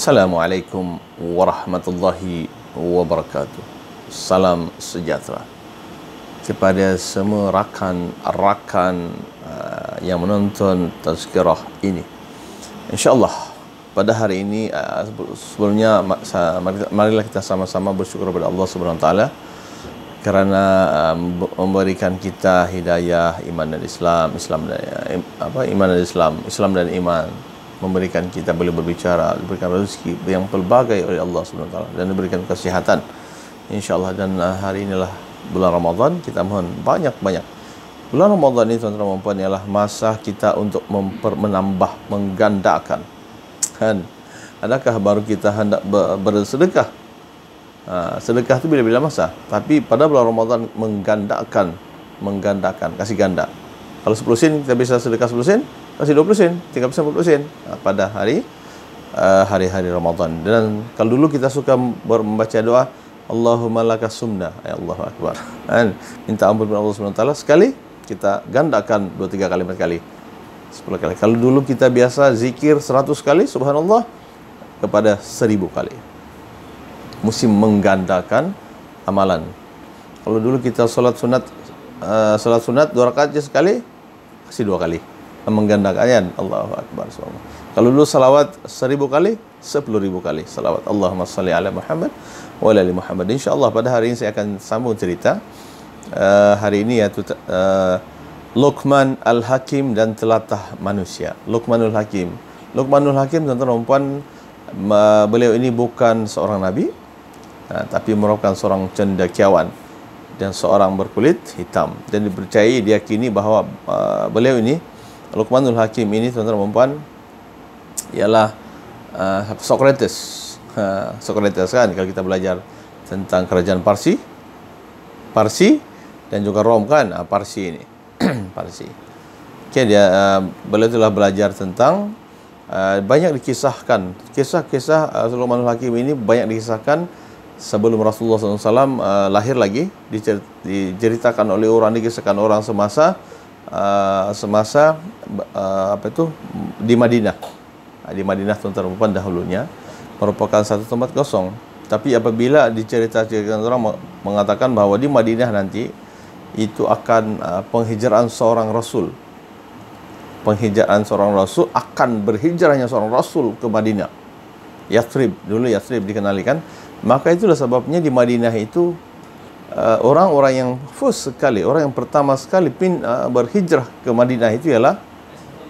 Assalamualaikum warahmatullahi wabarakatuh. Salam sejahtera kepada semua rakan-rakan yang menonton tazkirah ini. InsyaAllah pada hari ini, sebelumnya marilah kita sama-sama bersyukur kepada Allah Subhanahu Wa Taala kerana memberikan kita hidayah iman dan Islam, iman dan Islam dan iman, memberikan kita boleh berbicara, diberikan rezeki yang pelbagai oleh Allah Subhanahu Wa Taala dan diberikan kesihatan insyaallah. Dan hari inilah bulan Ramadan, kita mohon banyak-banyak. Bulan Ramadan ini tuan-tuan dan puan ialah masa kita untuk menambah, menggandakan. Kan? Adakah baru kita hendak bersedekah? Sedekah itu bila-bila masa, tapi pada bulan Ramadan menggandakan, kasih ganda. Kalau 10 sen kita bisa sedekah 10 sen, kasih 20 sen, 30 sen, 40 sen pada hari-hari Ramadan. Dan kalau dulu kita suka membaca doa Allahumma laka sumna, ya Allahu akbar. Minta ampun kepada Allah Subhanahu Wa Taala sekali, kita gandakan 2-3 kali, 4 kali, 10 kali. Kalau dulu kita biasa zikir 100 kali subhanallah kepada 1000 kali. Musim menggandakan amalan. Kalau dulu kita salat sunat 2 rakaat je sekali, kasih 2 kali, menggandakan. Allahu akbar. Kalau dulu salawat 1000 kali, 10,000 kali salawat. Allahumma salli ala Muhammad wa ala ali Muhammad. InsyaAllah pada hari ini saya akan sambung cerita hari ini, iaitu Luqman Al-Hakim dan telatah manusia. Luqmanul Hakim, tuan-tuan dan puan, beliau ini bukan seorang nabi, tapi merupakan seorang cendekiawan dan seorang berkulit hitam, dan dipercayai, diyakini bahawa beliau ini, Luqmanul Hakim ini, tuan-tuan dan puan, ialah Socrates kan, kalau kita belajar tentang kerajaan Parsi dan juga Rom kan, Parsi ini Parsi. Okay, beliau telah belajar tentang banyak dikisahkan kisah-kisah Luqmanul Hakim ini, banyak dikisahkan sebelum Rasulullah SAW lahir lagi, diceritakan oleh orang, dikisahkan orang semasa di Madinah. Di Madinah, tuan-tuan dan puan, dahulunya merupakan satu tempat kosong. Tapi apabila diceritakan orang mengatakan bahawa di Madinah nanti itu akan penghijraan seorang Rasul. Akan berhijrahnya seorang Rasul ke Madinah. Yathrib, dulu Yathrib dikenalikan. Maka itulah sebabnya di Madinah itu orang-orang yang first sekali, orang yang pertama sekali berhijrah ke Madinah itu ialah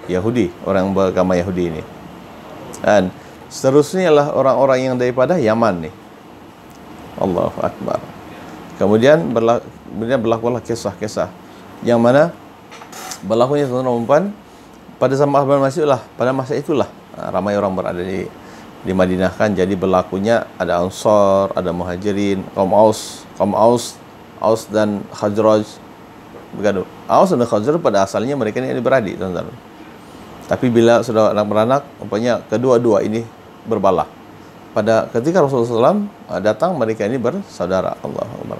Yahudi, orang yang beragama Yahudi ini. Dan seterusnya ialah orang-orang yang daripada Yaman ni. Allahu akbar. Kemudian berlakulah kisah-kisah yang mana berlakunya, tuan-tuan dan puan, pada zaman pada masa itulah ramai orang berada di Madinah kan. Jadi berlakunya ada Ansar, ada Muhajirin, kaum Aus dan Khazraj bergaduh. Aus dan Khazraj pada asalnya mereka ini beradik, tuan-tuan. Tapi bila sudah anak beranak, rupanya kedua-dua ini berbalah. Pada ketika Rasulullah SAW datang, mereka ini bersaudara. Allahu akbar.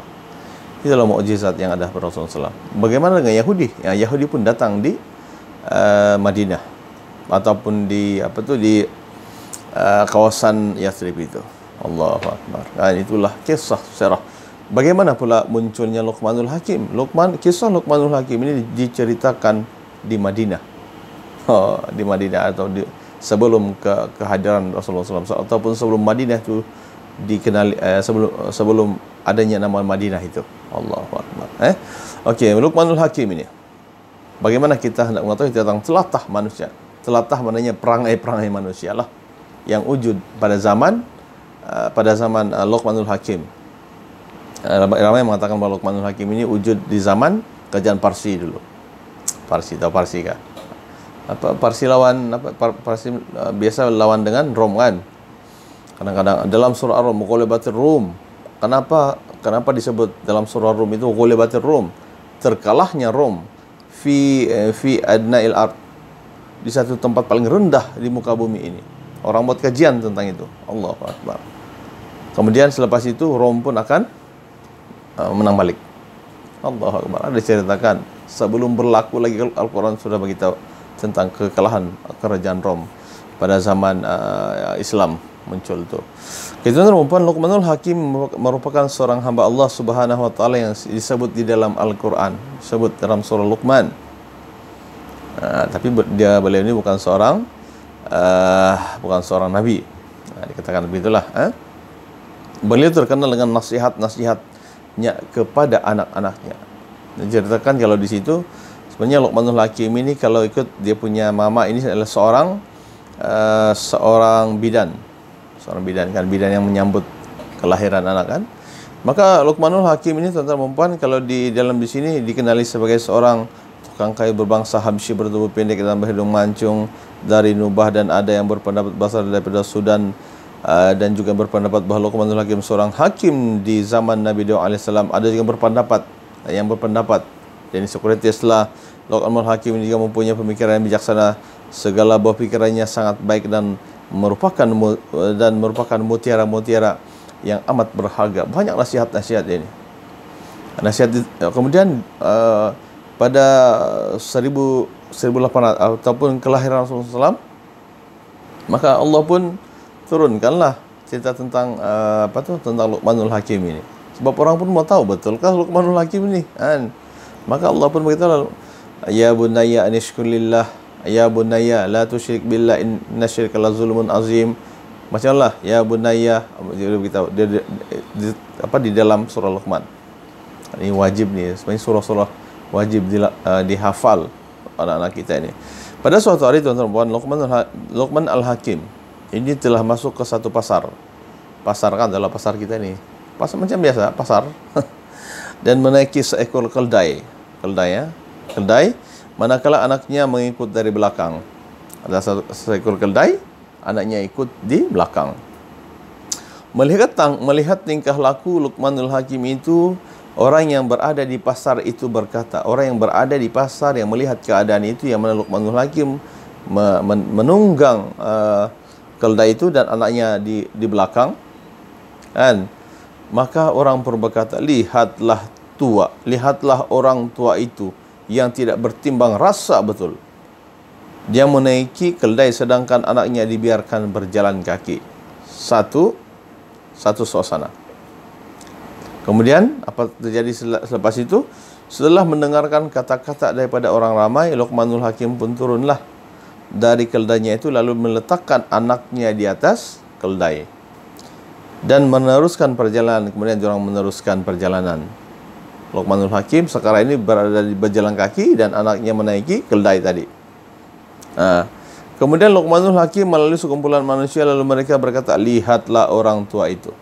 Itulah mukjizat yang ada pada Rasulullah SAW. Bagaimana dengan Yahudi? Yang Yahudi pun datang di Madinah, ataupun di kawasan Yathrib itu. Allahu akbar. Itulah kisah sejarah. Bagaimana pula munculnya Luqmanul Hakim? Kisah Luqmanul Hakim ini diceritakan di Madinah. Di Madinah, atau sebelum kehadiran Rasulullah SAW, ataupun sebelum Madinah itu dikenali, sebelum adanya nama Madinah itu. Allahu akbar. Okey, Luqmanul Hakim ini, bagaimana kita hendak mengetahui tentang telatah manusia. Telatah maknanya perangai-perangai manusia lah yang wujud pada zaman Luqmanul Hakim. Ramai mengatakan bahawa Luqmanul Hakim ini wujud di zaman kerajaan Parsi dulu. Parsi kah? Parsi biasa lawan dengan Rom kan. Kadang-kadang dalam surah Ar-Rum, ghulibatir Rum. Kenapa disebut dalam surah Rum itu ghulibatir Rum? Terkalahnya Rom fi adna'il ard, di satu tempat paling rendah di muka bumi ini. Orang buat kajian tentang itu. Allahu akbar. Kemudian selepas itu Rom pun akan menang balik. Allahu akbar. Ada diceritakan sebelum berlaku lagi Al-Quran sudah beritahu tentang kekalahan kerajaan Rom pada zaman Islam. muncul tu. Kita tuan-tuan, Luqmanul Hakim merupakan seorang hamba Allah Subhanahu wa taala yang disebut di dalam Al-Quran, disebut dalam surah Luqman. Tapi beliau ini bukan seorang nabi. Dikatakan begitulah. Beliau terkenal dengan nasihat-nasihatnya kepada anak-anaknya. Diceritakan kalau di situ sebenarnya Luqmanul Hakim ini kalau ikut dia punya mama ini adalah seorang bidan kan, bidan yang menyambut kelahiran anak kan. Maka Luqmanul Hakim ini tuan-tuan perempuan kalau di sini dikenali sebagai seorang tukang kayu berbangsa Habsyi bertubuh pendek dan berhidung mancung dari Nubah, dan ada yang berpendapat berasal daripada Sudan, dan juga berpendapat bahawa Luqmanul Hakim seorang hakim di zaman Nabi Daud alaihissalam. Ada juga yang berpendapat dan sekuritiaslah Luqmanul Hakim ini juga mempunyai pemikiran yang bijaksana. Segala buah pikirannya sangat baik dan merupakan mutiara-mutiara yang amat berharga. Banyak nasihat-nasihat ini. Kemudian pada 1800 ataupun kelahiran Rasulullah SAW, maka Allah pun turunkanlah cerita tentang tentang Luqmanul Hakim ini. Sebab orang pun mau tahu betulkah Luqmanul Hakim ini kan. Maka Allah pun berkata, ya bunayya anishkur lillah, ya bunayya la tusyrik billah, inna syirka la zulmun azim. Macamlah ya bunayya, dia beritahu di dalam surah Luqman. Ini wajib nih, sebenarnya surah-surah wajib dihafal anak-anak kita ini. Pada suatu hari tuan-tuan, Luqman Al-Hakim ini telah masuk ke satu pasar. Pasar kan adalah pasar kita ini. Pasar macam biasa, pasar. Dan menaiki seekor keldai. Keldai, manakala anaknya mengikut dari belakang. Ada seekor keldai, anaknya ikut di belakang. Melihat tingkah laku Luqmanul Hakim itu, orang yang berada di pasar itu berkata, orang yang berada di pasar yang melihat keadaan itu, yang mana Luqmanul Hakim menunggang keldai itu dan anaknya di belakang, kan? Maka orang pun berkata, lihatlah orang tua itu yang tidak bertimbang rasa betul. Dia menaiki keldai sedangkan anaknya dibiarkan berjalan kaki. Satu suasana. Kemudian apa terjadi selepas itu? Setelah mendengarkan kata-kata daripada orang ramai, Luqmanul Hakim pun turunlah dari keldainya itu, lalu meletakkan anaknya di atas keldai dan meneruskan perjalanan. Kemudian orang meneruskan perjalanan. Luqmanul Hakim sekarang ini berada di berjalan kaki dan anaknya menaiki keldai tadi. Kemudian Luqmanul Hakim melalui sekumpulan manusia, lalu mereka berkata, lihatlah orang tua itu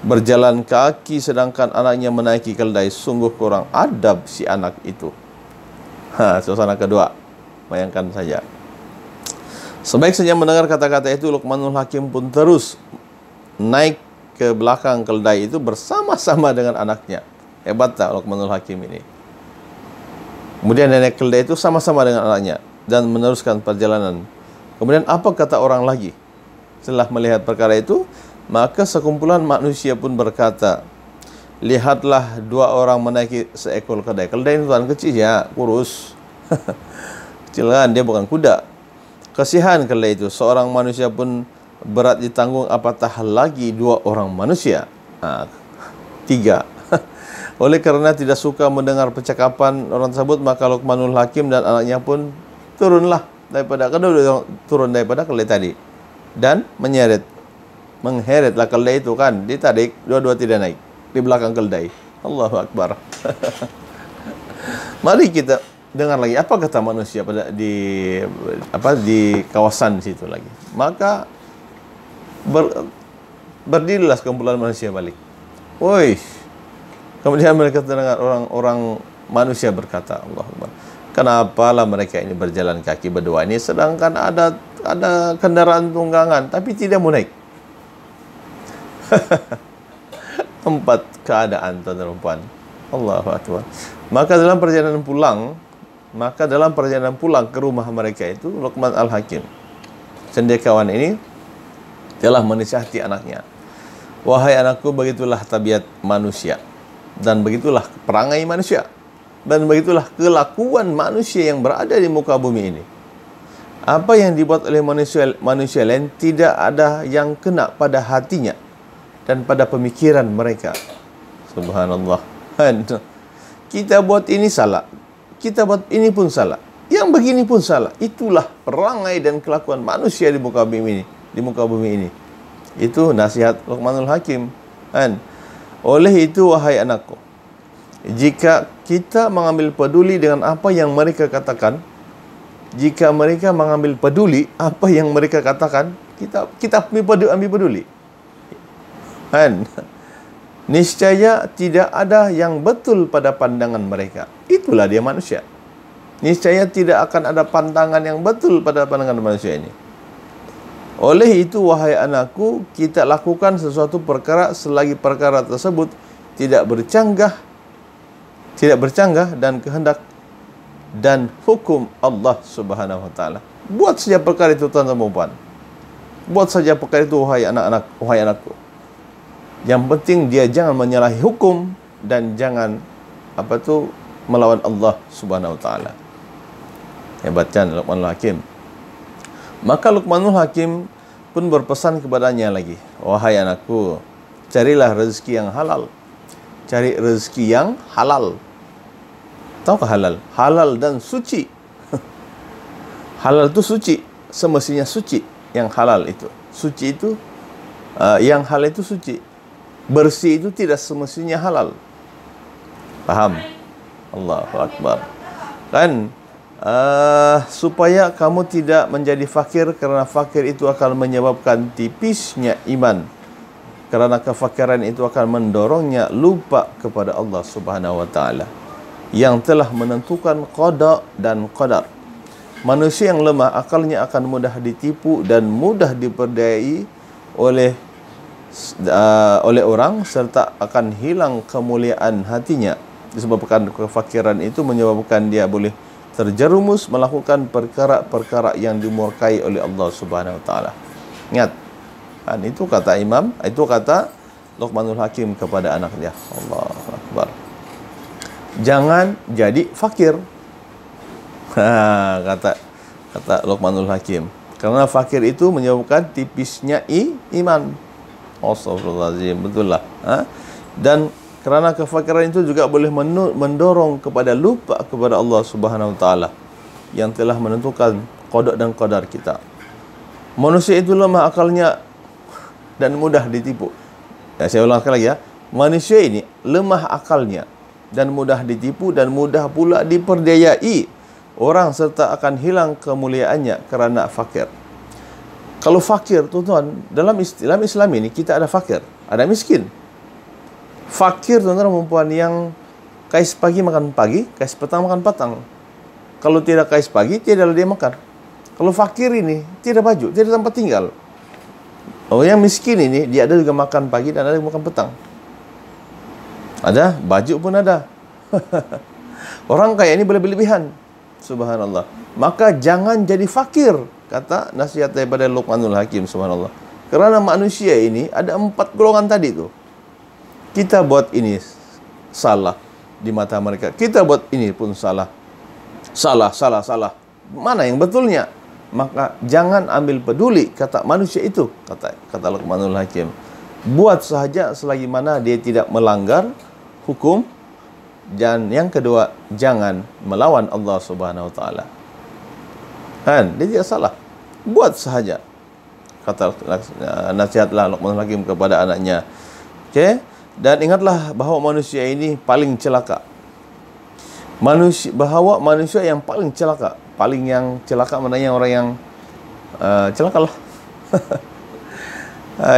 berjalan kaki sedangkan anaknya menaiki keldai. Sungguh kurang adab si anak itu. Suasana kedua, bayangkan saja. Sebaik saja mendengar kata-kata itu, Luqmanul Hakim pun terus naik ke belakang keldai itu bersama-sama dengan anaknya. Hebat tak Luqmanul Hakim ini. Kemudian dia naik keldai itu sama-sama dengan anaknya dan meneruskan perjalanan. Kemudian apa kata orang lagi? Setelah melihat perkara itu, maka sekumpulan manusia pun berkata, lihatlah dua orang menaiki seekor keldai. Keldai itu tuan kecil ya, kurus. Kecil kan, dia bukan kuda. Kasihan keldai itu. Seorang manusia pun berat ditanggung, apatah lagi dua orang manusia. Tiga. Oleh kerana tidak suka mendengar percakapan orang tersebut, maka Luqmanul Hakim dan anaknya pun turunlah daripada daripada keldai tadi dan mengheretlah keldai itu kan, ditarik, dua-dua tidak naik di belakang keldai. Allahu Akbar. Mari kita dengar lagi apa kata manusia di kawasan situ lagi. Maka berdirilah sekumpulan manusia balik. Woi. Kemudian mereka terdengar orang manusia berkata, Allahu Akbar, kenapalah mereka ini berjalan kaki berdua ini sedangkan ada kendaraan tunggangan tapi tidak mau naik. Empat keadaan tuan-tuan dan puan. Allahu Akbar. Maka dalam perjalanan pulang ke rumah mereka itu, Luqman Al-Hakim cendekiawan ini telah menasihati anaknya. Wahai anakku, begitulah tabiat manusia, dan begitulah perangai manusia, dan begitulah kelakuan manusia yang berada di muka bumi ini. Apa yang dibuat oleh manusia lain tidak ada yang kena pada hatinya dan pada pemikiran mereka. Subhanallah. Kita buat ini salah, kita buat ini pun salah, yang begini pun salah. Itulah perangai dan kelakuan manusia di muka bumi ini, Itu nasihat Luqmanul Hakim. Oleh itu, wahai anakku, jika kita mengambil peduli dengan apa yang mereka katakan, jika mereka mengambil peduli apa yang mereka katakan, kita ambil peduli. Niscaya tidak ada yang betul pada pandangan mereka. Itulah dia manusia. Niscaya tidak akan ada pandangan yang betul pada pandangan manusia ini. Oleh itu, wahai anakku, kita lakukan sesuatu perkara selagi perkara tersebut tidak bercanggah dan kehendak dan hukum Allah Subhanahu wa taala. Buat saja perkara itu, tuan-tuan dan puan. Buat saja perkara itu, wahai anakku. Yang penting dia jangan menyalahi hukum dan jangan melawan Allah Subhanahu wa taala. Hebatkan Luqmanul Hakim. Maka Luqmanul Hakim pun berpesan kepadanya lagi, wahai anakku, carilah rezeki yang halal. Cari rezeki yang halal. Tahukah halal? Halal dan suci. Halal itu suci, semestinya suci. Yang halal itu suci, itu yang halal itu suci. Bersih itu tidak semestinya halal. Paham? Allahu Akbar. Kan supaya kamu tidak menjadi fakir, kerana fakir itu akan menyebabkan tipisnya iman. Kerana kefakiran itu akan mendorongnya lupa kepada Allah Subhanahu wa taala yang telah menentukan qada dan qadar. Manusia yang lemah akalnya akan mudah ditipu dan mudah diperdayai oleh orang, serta akan hilang kemuliaan hatinya. Disebabkan kefakiran itu menyebabkan dia boleh terjerumus melakukan perkara-perkara yang dimurkai oleh Allah Subhanahu wa taala. Ingat, itu kata Luqmanul Hakim kepada anak dia. Allahu Akbar. Jangan jadi fakir. Kata Luqmanul Hakim. Karena fakir itu menyebabkan tipisnya iman. Astagfirullahaladzim, betul lah. Dan kerana kefakiran itu juga boleh mendorong kepada lupa kepada Allah Subhanahu wa taala yang telah menentukan qada dan qadar kita. Manusia itu lemah akalnya dan mudah ditipu. Saya ulangkan lagi ya. Manusia ini lemah akalnya dan mudah ditipu dan mudah pula diperdayai orang, serta akan hilang kemuliaannya kerana fakir. Kalau fakir, tuan-tuan, dalam Islam ini kita ada fakir, ada miskin. Fakir, tuan-tuan dan puan, yang kais pagi makan pagi, kais petang makan petang. Kalau tidak kais pagi, tidaklah dia makan. Kalau fakir ini tidak baju, tidak tempat tinggal. Oh, yang miskin ini dia ada juga makan pagi dan ada juga makan petang. Ada, baju pun ada. Orang kaya ini berlebihan. Subhanallah. Maka jangan jadi fakir, kata nasihat daripada Luqmanul Hakim. Subhanallah. Kerana manusia ini ada 4 golongan tadi tu. Kita buat ini salah di mata mereka. Kita buat ini pun salah. Salah. Mana yang betulnya? Maka jangan ambil peduli kata manusia itu, kata Luqmanul Hakim. Buat sahaja selagi mana dia tidak melanggar hukum. Dan yang kedua, jangan melawan Allah Subhanahu wa taala. Dia tidak salah. Buat sahaja, kata nasihatlah Luqmanul Hakim kepada anaknya. Okey? Dan ingatlah bahawa manusia ini paling celaka. Manusia yang paling celaka, maknanya orang yang celakalah.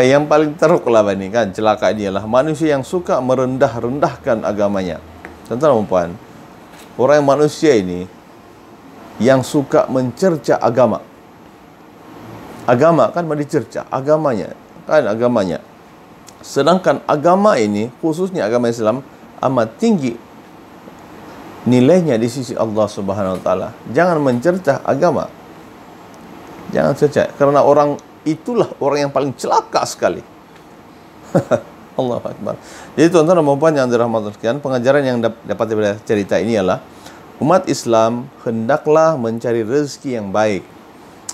Yang paling teruk lah ini kan, celaka dia lah manusia yang suka merendah-rendahkan agamanya. Tuan-tuan dan puan, orang yang manusia ini yang suka mencerca agama. Agama kan dicerca, agamanya. Sedangkan agama ini, khususnya agama Islam, amat tinggi nilainya di sisi Allah Subhanahu wa taala. Jangan mencerca agama. Jangan cerca, kerana orang itulah orang yang paling celaka sekali. Allahu Akbar. Jadi tuan-tuan dan puan yang dirahmati sekalian, pengajaran yang dapat daripada cerita ini ialah umat Islam hendaklah mencari rezeki yang baik.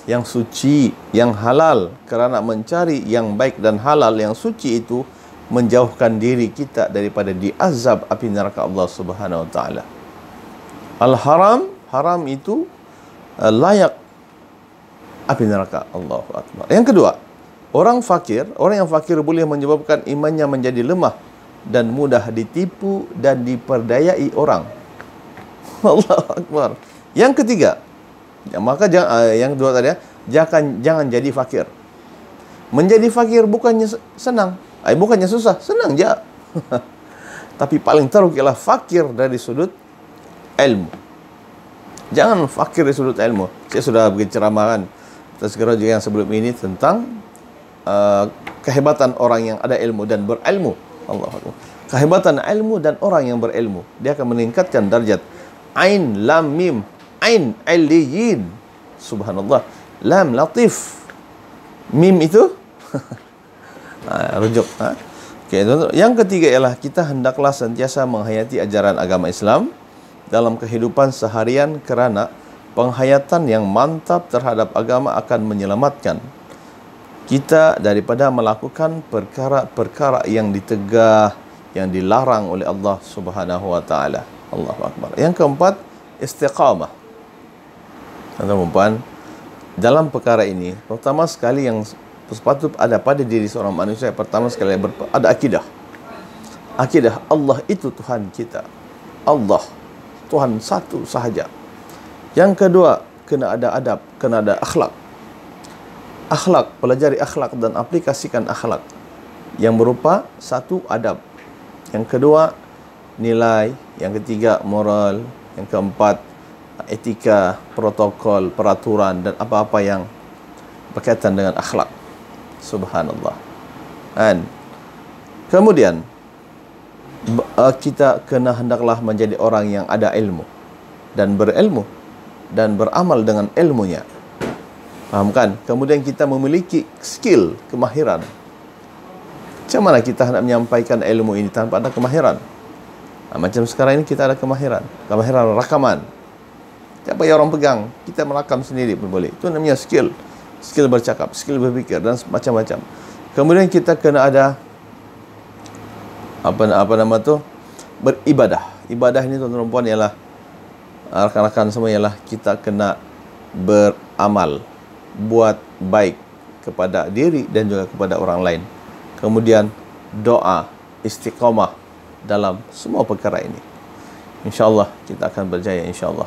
yang suci, yang halal. Kerana mencari yang baik dan halal yang suci itu menjauhkan diri kita daripada diazab api neraka Allah Subhanahu wa taala. Al-haram, haram itu layak api neraka. Allahu akbar. Yang kedua, orang yang fakir boleh menyebabkan imannya menjadi lemah dan mudah ditipu dan diperdayai orang. Allahu akbar. Yang ketiga, maka yang kedua tadi, jangan jadi fakir. Menjadi fakir bukannya senang, bukannya susah, senang je. Tapi paling teruk ialah fakir dari sudut ilmu. Jangan fakir dari sudut ilmu. Saya sudah bagi ceramah kan, segera juga yang sebelum ini tentang kehebatan orang yang ada ilmu dan berilmu. Allah Akbar. Kehebatan ilmu dan orang yang berilmu, dia akan meningkatkan darjat. Ain lam mim, ain aliyin. Subhanallah. Lam latif. Mim itu rujuk. Okay. Yang ketiga ialah kita hendaklah sentiasa menghayati ajaran agama Islam dalam kehidupan seharian, kerana penghayatan yang mantap terhadap agama akan menyelamatkan kita daripada melakukan perkara-perkara yang ditegah, yang dilarang oleh Allah Subhanahu wa taala. Allahu akbar. Yang keempat, istiqamah. Tuan-tuan, dalam perkara ini, pertama sekali yang sepatut ada pada diri seorang manusia, pertama sekali ada akidah. Akidah Allah itu Tuhan kita. Allah Tuhan satu sahaja. Yang kedua, kena ada adab, kena ada akhlak. Akhlak, pelajari akhlak dan aplikasikan akhlak yang berupa satu, adab. Yang kedua, nilai. Yang ketiga, moral. Yang keempat, etika, protokol, peraturan dan apa-apa yang berkaitan dengan akhlak. Subhanallah. Dan kemudian kita kena hendaklah menjadi orang yang ada ilmu dan berilmu dan beramal dengan ilmunya. Faham kan? Kemudian kita memiliki skill, kemahiran. Macam mana kita nak menyampaikan ilmu ini tanpa ada kemahiran? Macam sekarang ini kita ada kemahiran rakaman. Siapa yang orang pegang, kita merakam sendiri pun boleh. Itu namanya skill. Skill bercakap, skill berfikir dan macam-macam. Kemudian kita kena ada beribadah. Ibadah ini tuan-tuan dan puan ialah, rakan-rakan semua, ialah kita kena beramal, buat baik kepada diri dan juga kepada orang lain. Kemudian doa, istiqamah dalam semua perkara ini. InsyaAllah kita akan berjaya, insyaAllah.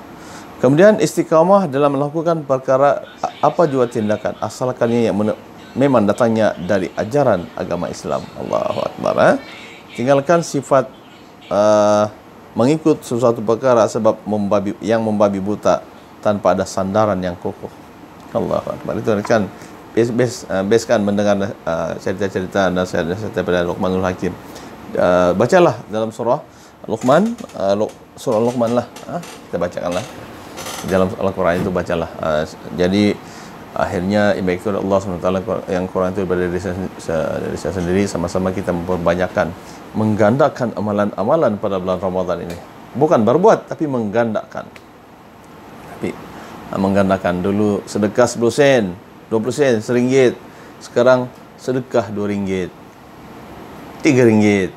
Kemudian istiqamah dalam melakukan perkara apa jua tindakan, asalkan yang memang datangnya dari ajaran agama Islam. Allahu Akbar. Tinggalkan sifat mengikut sesuatu perkara sebab membabi buta tanpa ada sandaran yang kokoh. Allahu Akbar. Itu kan best kan mendengar cerita-cerita nasihat-nasihat daripada Luqmanul Hakim. Bacalah dalam surah Luqman, surah Luqman lah, kita bacakanlah dalam Al-Quran itu, bacalah. Jadi akhirnya baik itu Allah SWT yang Quran itu daripada diri saya sendiri, sama-sama kita memperbanyakkan, menggandakan amalan-amalan pada bulan Ramadan ini. Bukan berbuat, tapi menggandakan. Tapi menggandakan. Dulu sedekah 10 sen, 20 sen, RM1. Sekarang sedekah RM2, RM3.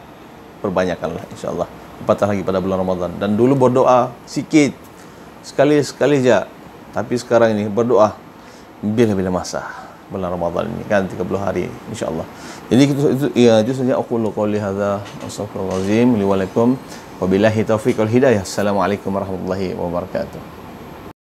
Perbanyakkanlah insyaAllah. Apatah lagi pada bulan Ramadan. Dan dulu berdoa sikit, sekali-sekali je. Tapi sekarang ini berdoa bila-bila masa bulan Ramadan ini kan 30 hari insyaAllah. Jadi itu saja aqulu qouli hadza astaghfirullahalazim li wa lakum wa billahi taufiq wal hidayah. Assalamualaikum warahmatullahi wabarakatuh.